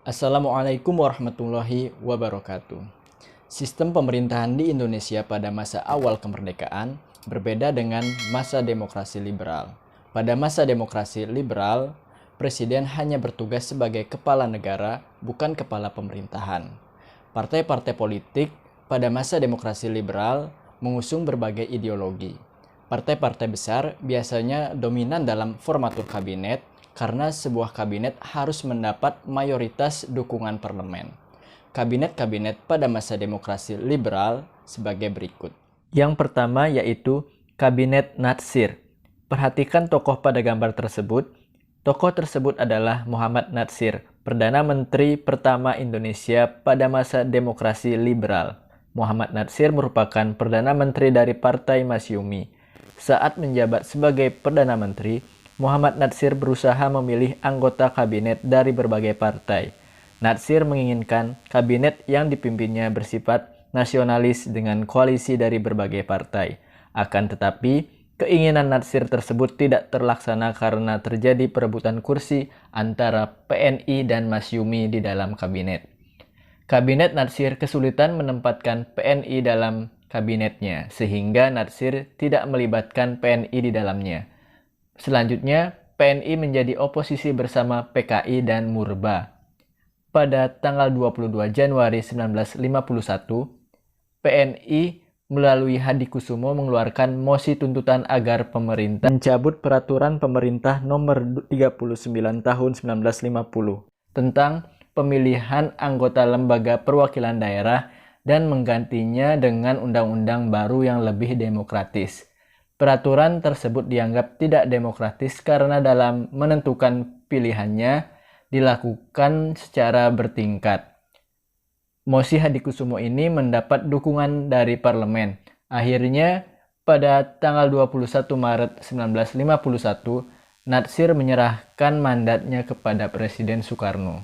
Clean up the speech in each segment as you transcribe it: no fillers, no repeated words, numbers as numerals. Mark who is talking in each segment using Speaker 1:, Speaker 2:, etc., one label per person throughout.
Speaker 1: Assalamualaikum warahmatullahi wabarakatuh. Sistem pemerintahan di Indonesia pada masa awal kemerdekaan berbeda dengan masa demokrasi liberal. Pada masa demokrasi liberal, presiden hanya bertugas sebagai kepala negara, bukan kepala pemerintahan. Partai-partai politik pada masa demokrasi liberal mengusung berbagai ideologi. Partai-partai besar biasanya dominan dalam formatur kabinet, karena sebuah kabinet harus mendapat mayoritas dukungan parlemen. Kabinet-kabinet pada masa demokrasi liberal sebagai berikut. Yang pertama yaitu Kabinet Natsir. Perhatikan tokoh pada gambar tersebut. Tokoh tersebut adalah Muhammad Natsir, Perdana Menteri pertama Indonesia pada masa demokrasi liberal. Muhammad Natsir merupakan Perdana Menteri dari Partai Masyumi. Saat menjabat sebagai Perdana Menteri, Muhammad Natsir berusaha memilih anggota kabinet dari berbagai partai. Natsir menginginkan kabinet yang dipimpinnya bersifat nasionalis dengan koalisi dari berbagai partai. Akan tetapi, keinginan Natsir tersebut tidak terlaksana karena terjadi perebutan kursi antara PNI dan Masyumi di dalam kabinet. Kabinet Natsir kesulitan menempatkan PNI dalam kabinetnya, sehingga Natsir tidak melibatkan PNI di dalamnya. Selanjutnya, PNI menjadi oposisi bersama PKI dan Murba. Pada tanggal 22 Januari 1951, PNI melalui Hadikusumo mengeluarkan mosi tuntutan agar pemerintah mencabut peraturan pemerintah nomor 39 tahun 1950 tentang pemilihan anggota lembaga perwakilan daerah dan menggantinya dengan undang-undang baru yang lebih demokratis. Peraturan tersebut dianggap tidak demokratis karena dalam menentukan pilihannya dilakukan secara bertingkat. Mosi Hadikusumo ini mendapat dukungan dari parlemen. Akhirnya, pada tanggal 21 Maret 1951, Natsir menyerahkan mandatnya kepada Presiden Soekarno.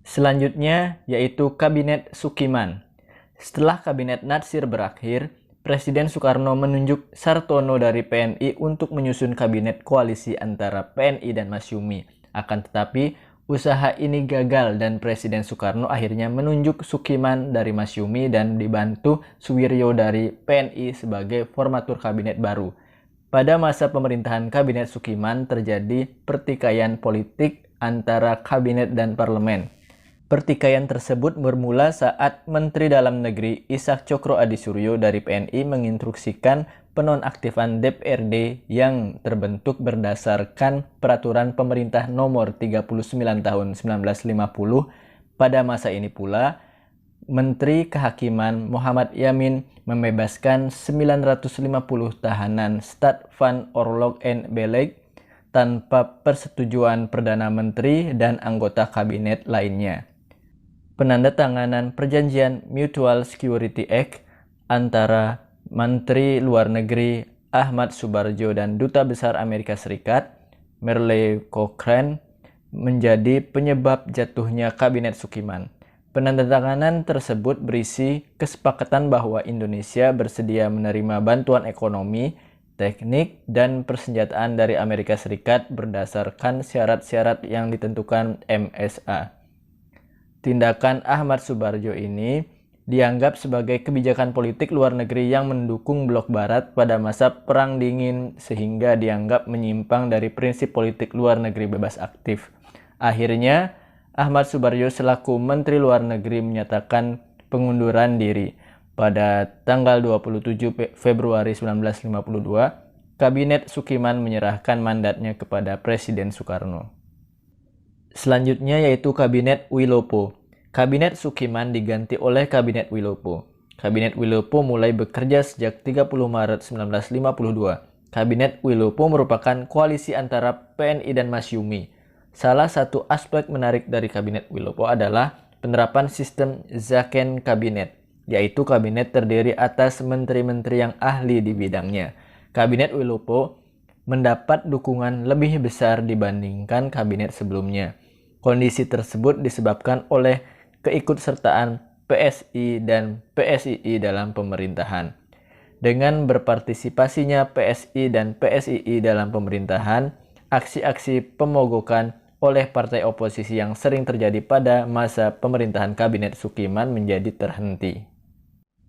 Speaker 1: Selanjutnya yaitu Kabinet Sukiman. Setelah Kabinet Natsir berakhir, Presiden Soekarno menunjuk Sartono dari PNI untuk menyusun kabinet koalisi antara PNI dan Masyumi. Akan tetapi, usaha ini gagal dan Presiden Soekarno akhirnya menunjuk Sukiman dari Masyumi dan dibantu Suwiryo dari PNI sebagai formatur kabinet baru. Pada masa pemerintahan Kabinet Sukiman terjadi pertikaian politik antara kabinet dan parlemen. Pertikaian tersebut bermula saat Menteri Dalam Negeri Ishak Tjokro Adisuryo dari PNI menginstruksikan penonaktifan DPRD yang terbentuk berdasarkan Peraturan Pemerintah Nomor 39 Tahun 1950. Pada masa ini pula, Menteri Kehakiman Muhammad Yamin membebaskan 950 tahanan Stad van Oorlog en Beleg tanpa persetujuan Perdana Menteri dan anggota kabinet lainnya. Penandatanganan Perjanjian Mutual Security Act antara Menteri Luar Negeri Ahmad Subarjo dan Duta Besar Amerika Serikat Merle Cochrane menjadi penyebab jatuhnya Kabinet Sukiman. Penandatanganan tersebut berisi kesepakatan bahwa Indonesia bersedia menerima bantuan ekonomi, teknik, dan persenjataan dari Amerika Serikat berdasarkan syarat-syarat yang ditentukan MSA. Tindakan Ahmad Subarjo ini dianggap sebagai kebijakan politik luar negeri yang mendukung blok barat pada masa Perang Dingin sehingga dianggap menyimpang dari prinsip politik luar negeri bebas aktif. Akhirnya, Ahmad Subarjo selaku Menteri Luar Negeri menyatakan pengunduran diri. Pada tanggal 27 Februari 1952, Kabinet Sukiman menyerahkan mandatnya kepada Presiden Soekarno. Selanjutnya yaitu Kabinet Wilopo. Kabinet Sukiman diganti oleh Kabinet Wilopo. Kabinet Wilopo mulai bekerja sejak 30 Maret 1952. Kabinet Wilopo merupakan koalisi antara PNI dan Masyumi. Salah satu aspek menarik dari Kabinet Wilopo adalah penerapan sistem Zaken Kabinet, yaitu kabinet terdiri atas menteri-menteri yang ahli di bidangnya. Kabinet Wilopo mendapat dukungan lebih besar dibandingkan kabinet sebelumnya. Kondisi tersebut disebabkan oleh keikutsertaan PSI dan PSII dalam pemerintahan. Dengan berpartisipasinya PSI dan PSII dalam pemerintahan, aksi-aksi pemogokan oleh partai oposisi yang sering terjadi pada masa pemerintahan Kabinet Sukiman menjadi terhenti.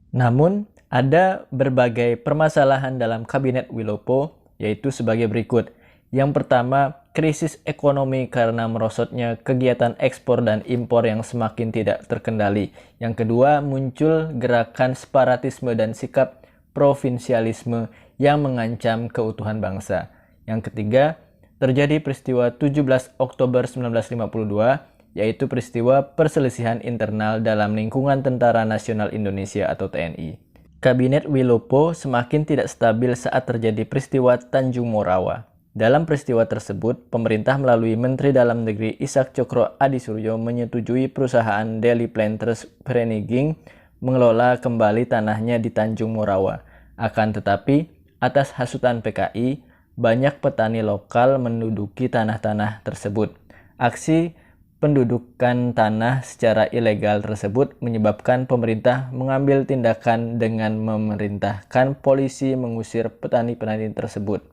Speaker 1: Namun, ada berbagai permasalahan dalam Kabinet Wilopo, yaitu sebagai berikut. Yang pertama, krisis ekonomi karena merosotnya kegiatan ekspor dan impor yang semakin tidak terkendali. Yang kedua, muncul gerakan separatisme dan sikap provinsialisme yang mengancam keutuhan bangsa. Yang ketiga, terjadi peristiwa 17 Oktober 1952, yaitu peristiwa perselisihan internal dalam lingkungan Tentara Nasional Indonesia atau TNI. Kabinet Wilopo semakin tidak stabil saat terjadi peristiwa Tanjung Morawa. Dalam peristiwa tersebut, pemerintah melalui Menteri Dalam Negeri Ishak Cokro Adisuryo menyetujui perusahaan Daily Planters Vereniging mengelola kembali tanahnya di Tanjung Morawa. Akan tetapi, atas hasutan PKI, banyak petani lokal menduduki tanah-tanah tersebut. Aksi pendudukan tanah secara ilegal tersebut menyebabkan pemerintah mengambil tindakan dengan memerintahkan polisi mengusir petani-petani tersebut.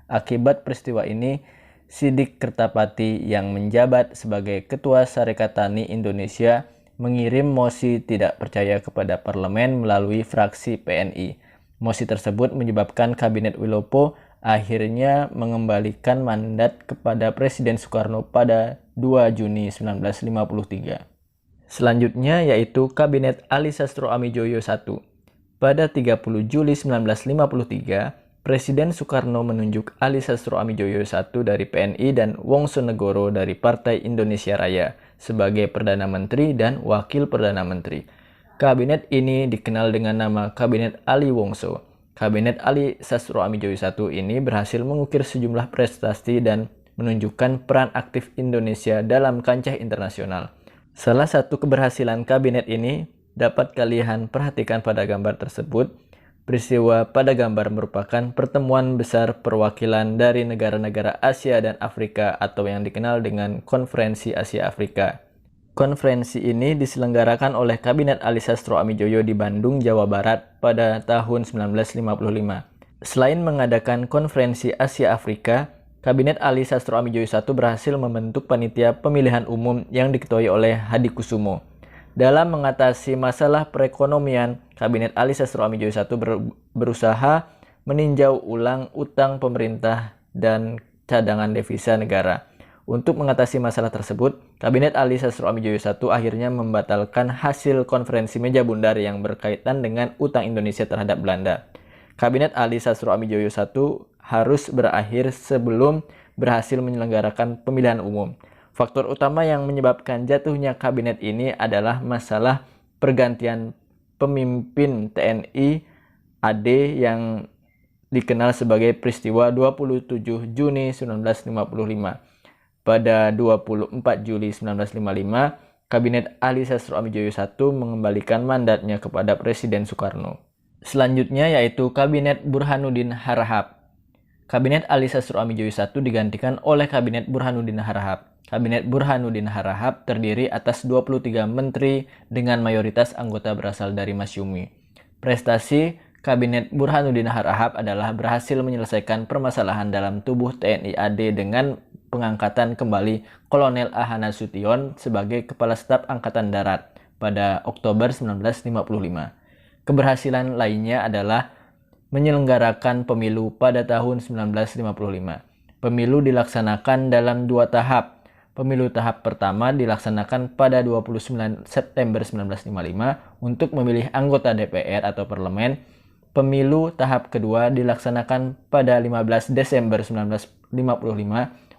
Speaker 1: Akibat peristiwa ini, Sidik Kertapati yang menjabat sebagai Ketua Sarekat Tani Indonesia mengirim mosi tidak percaya kepada parlemen melalui fraksi PNI. Mosi tersebut menyebabkan Kabinet Wilopo akhirnya mengembalikan mandat kepada Presiden Soekarno pada 2 Juni 1953. Selanjutnya yaitu Kabinet Ali Sastro Amijoyo I. Pada 30 Juli 1953, Presiden Soekarno menunjuk Ali Sastro Amijoyo I dari PNI dan Wongsonegoro dari Partai Indonesia Raya sebagai Perdana Menteri dan Wakil Perdana Menteri. Kabinet ini dikenal dengan nama Kabinet Ali Wongso. Kabinet Ali Sastro Amijoyo I ini berhasil mengukir sejumlah prestasi dan menunjukkan peran aktif Indonesia dalam kancah internasional. Salah satu keberhasilan kabinet ini dapat kalian perhatikan pada gambar tersebut. Peristiwa pada gambar merupakan pertemuan besar perwakilan dari negara-negara Asia dan Afrika atau yang dikenal dengan Konferensi Asia Afrika. Konferensi ini diselenggarakan oleh Kabinet Ali Sastro Amijoyo di Bandung, Jawa Barat pada tahun 1955. Selain mengadakan Konferensi Asia Afrika, Kabinet Ali Sastro Amijoyo I berhasil membentuk panitia pemilihan umum yang diketuai oleh Hadikusumo. Dalam mengatasi masalah perekonomian, Kabinet Ali Sastro Amijoyo I berusaha meninjau ulang utang pemerintah dan cadangan devisa negara. Untuk mengatasi masalah tersebut, Kabinet Ali Sastro Amijoyo I akhirnya membatalkan hasil konferensi meja bundar yang berkaitan dengan utang Indonesia terhadap Belanda. Kabinet Ali Sastro Amijoyo I harus berakhir sebelum berhasil menyelenggarakan pemilihan umum. Faktor utama yang menyebabkan jatuhnya kabinet ini adalah masalah pergantian pemimpin TNI AD yang dikenal sebagai peristiwa 27 Juni 1955. Pada 24 Juli 1955, Kabinet Ali Sastro Amijoyo I mengembalikan mandatnya kepada Presiden Soekarno. Selanjutnya yaitu Kabinet Burhanuddin Harahap. Kabinet Ali Sastro Amijoyo I digantikan oleh Kabinet Burhanuddin Harahap. Kabinet Burhanuddin Harahap terdiri atas 23 menteri dengan mayoritas anggota berasal dari Masyumi. Prestasi Kabinet Burhanuddin Harahap adalah berhasil menyelesaikan permasalahan dalam tubuh TNI AD dengan pengangkatan kembali Kolonel Ahana Sution sebagai Kepala Staf Angkatan Darat pada Oktober 1955. Keberhasilan lainnya adalah menyelenggarakan pemilu pada tahun 1955. Pemilu dilaksanakan dalam 2 tahap. Pemilu tahap pertama dilaksanakan pada 29 September 1955 untuk memilih anggota DPR atau parlemen. Pemilu tahap kedua dilaksanakan pada 15 Desember 1955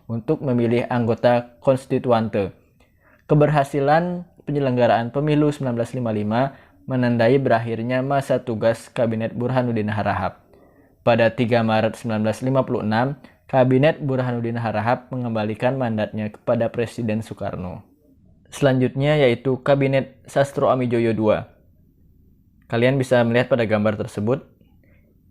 Speaker 1: untuk memilih anggota konstituante. Keberhasilan penyelenggaraan pemilu 1955 menandai berakhirnya masa tugas Kabinet Burhanuddin Harahap. Pada 3 Maret 1956, Kabinet Burhanuddin Harahap mengembalikan mandatnya kepada Presiden Soekarno. Selanjutnya yaitu Kabinet Sastro Amijoyo II. Kalian bisa melihat pada gambar tersebut,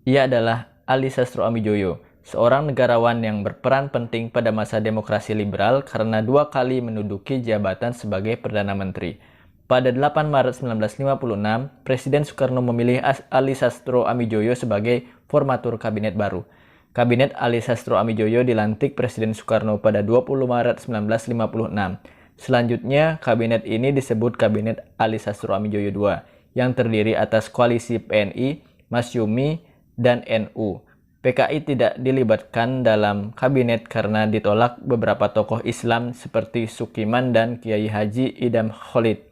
Speaker 1: ia adalah Ali Sastro Amijoyo, seorang negarawan yang berperan penting pada masa demokrasi liberal karena 2 kali menduduki jabatan sebagai Perdana Menteri. Pada 8 Maret 1956, Presiden Soekarno memilih Ali Sastro Amijoyo sebagai formatur kabinet baru. Kabinet Ali Sastro Amijoyo dilantik Presiden Soekarno pada 20 Maret 1956. Selanjutnya, kabinet ini disebut Kabinet Ali Sastro Amijoyo II, yang terdiri atas koalisi PNI, Masyumi, dan NU. PKI tidak dilibatkan dalam kabinet karena ditolak beberapa tokoh Islam seperti Sukiman dan Kiai Haji Idam Khalid.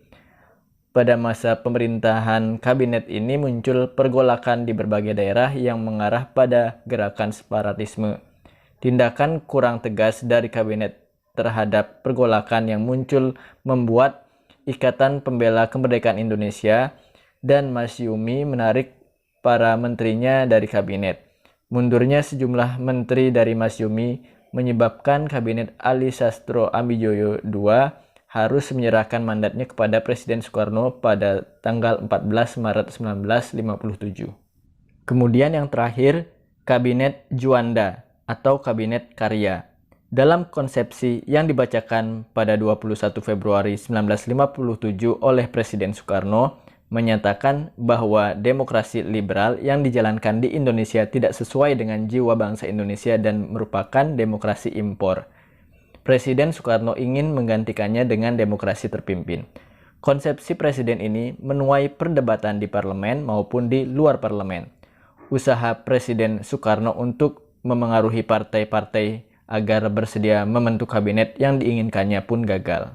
Speaker 1: Pada masa pemerintahan kabinet ini muncul pergolakan di berbagai daerah yang mengarah pada gerakan separatisme. Tindakan kurang tegas dari kabinet terhadap pergolakan yang muncul membuat Ikatan Pembela Kemerdekaan Indonesia dan Masyumi menarik para menterinya dari kabinet. Mundurnya sejumlah menteri dari Masyumi menyebabkan kabinet Ali Sastro Amijoyo II harus menyerahkan mandatnya kepada Presiden Soekarno pada tanggal 14 Maret 1957. Kemudian yang terakhir, Kabinet Juanda atau Kabinet Karya. Dalam konsepsi yang dibacakan pada 21 Februari 1957 oleh Presiden Soekarno, menyatakan bahwa demokrasi liberal yang dijalankan di Indonesia tidak sesuai dengan jiwa bangsa Indonesia dan merupakan demokrasi impor. Presiden Soekarno ingin menggantikannya dengan demokrasi terpimpin. Konsepsi presiden ini menuai perdebatan di parlemen maupun di luar parlemen. Usaha Presiden Soekarno untuk memengaruhi partai-partai agar bersedia membentuk kabinet yang diinginkannya pun gagal.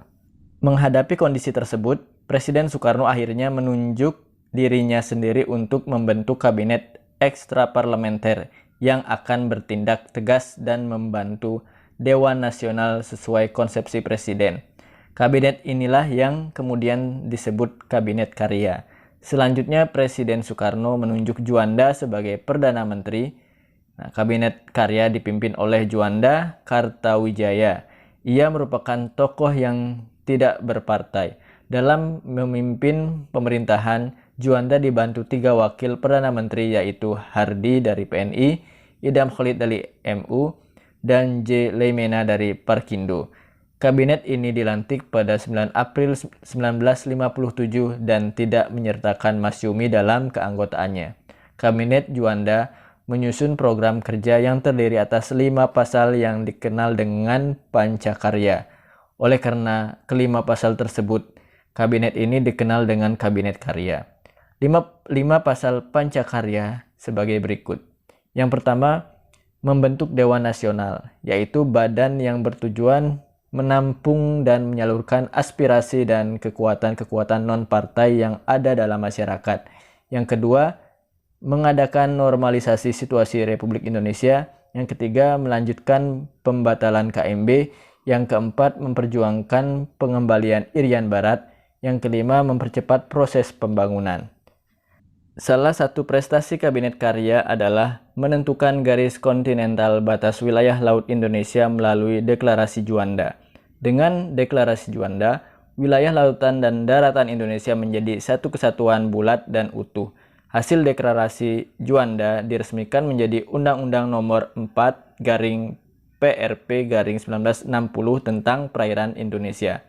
Speaker 1: Menghadapi kondisi tersebut, Presiden Soekarno akhirnya menunjuk dirinya sendiri untuk membentuk kabinet ekstraparlementer yang akan bertindak tegas dan membantu Dewan Nasional sesuai konsepsi Presiden. Kabinet inilah yang kemudian disebut Kabinet Karya. Selanjutnya Presiden Soekarno menunjuk Juanda sebagai Perdana Menteri. Kabinet Karya dipimpin oleh Juanda Kartawijaya. Ia merupakan tokoh yang tidak berpartai. Dalam memimpin pemerintahan, Juanda dibantu 3 wakil Perdana Menteri yaitu Hardi dari PNI, Idam Khalid dari MU, dan J. Leimena dari Parkindo. Kabinet ini dilantik pada 9 April 1957 dan tidak menyertakan Masyumi dalam keanggotaannya. Kabinet Juanda menyusun program kerja yang terdiri atas 5 pasal yang dikenal dengan Pancakarya. Oleh karena kelima pasal tersebut, kabinet ini dikenal dengan Kabinet Karya. 5 pasal Pancakarya sebagai berikut. Yang pertama, membentuk Dewan Nasional, yaitu badan yang bertujuan menampung dan menyalurkan aspirasi dan kekuatan-kekuatan non-partai yang ada dalam masyarakat. Yang kedua, mengadakan normalisasi situasi Republik Indonesia. Yang ketiga, melanjutkan pembatalan KMB. Yang keempat, memperjuangkan pengembalian Irian Barat. Yang kelima, mempercepat proses pembangunan. Salah satu prestasi Kabinet Karya adalah menentukan garis kontinental batas wilayah laut Indonesia melalui Deklarasi Juanda. Dengan Deklarasi Juanda, wilayah lautan dan daratan Indonesia menjadi satu kesatuan bulat dan utuh. Hasil Deklarasi Juanda diresmikan menjadi Undang-Undang Nomor 4/PRP/1960 tentang Perairan Indonesia.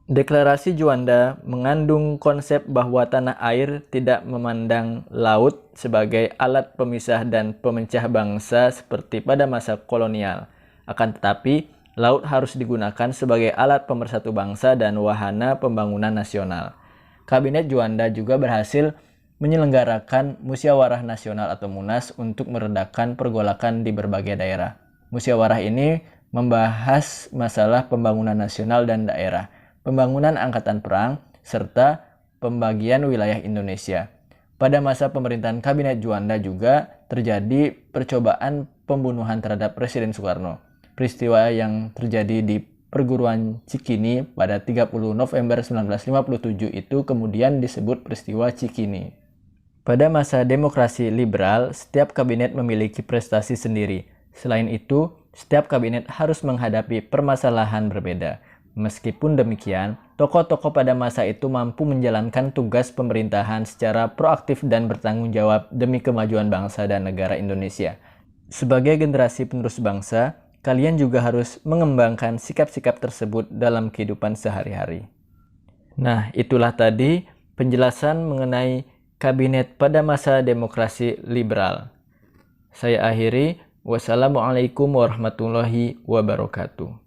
Speaker 1: Deklarasi Juanda mengandung konsep bahwa tanah air tidak memandang laut sebagai alat pemisah dan pemecah bangsa seperti pada masa kolonial. Akan tetapi, laut harus digunakan sebagai alat pemersatu bangsa dan wahana pembangunan nasional. Kabinet Juanda juga berhasil menyelenggarakan Musyawarah Nasional atau MUNAS untuk meredakan pergolakan di berbagai daerah. Musyawarah ini membahas masalah pembangunan nasional dan daerah, pembangunan angkatan perang, serta pembagian wilayah Indonesia. Pada masa pemerintahan Kabinet Juanda juga terjadi percobaan pembunuhan terhadap Presiden Soekarno. Peristiwa yang terjadi di perguruan Cikini pada 30 November 1957 itu kemudian disebut peristiwa Cikini. Pada masa demokrasi liberal, setiap kabinet memiliki prestasi sendiri. Selain itu, setiap kabinet harus menghadapi permasalahan berbeda. Meskipun demikian, tokoh-tokoh pada masa itu mampu menjalankan tugas pemerintahan secara proaktif dan bertanggung jawab demi kemajuan bangsa dan negara Indonesia. Sebagai generasi penerus bangsa, kalian juga harus mengembangkan sikap-sikap tersebut dalam kehidupan sehari-hari. Nah, itulah tadi penjelasan mengenai kabinet pada masa demokrasi liberal. Saya akhiri, wassalamualaikum warahmatullahi wabarakatuh.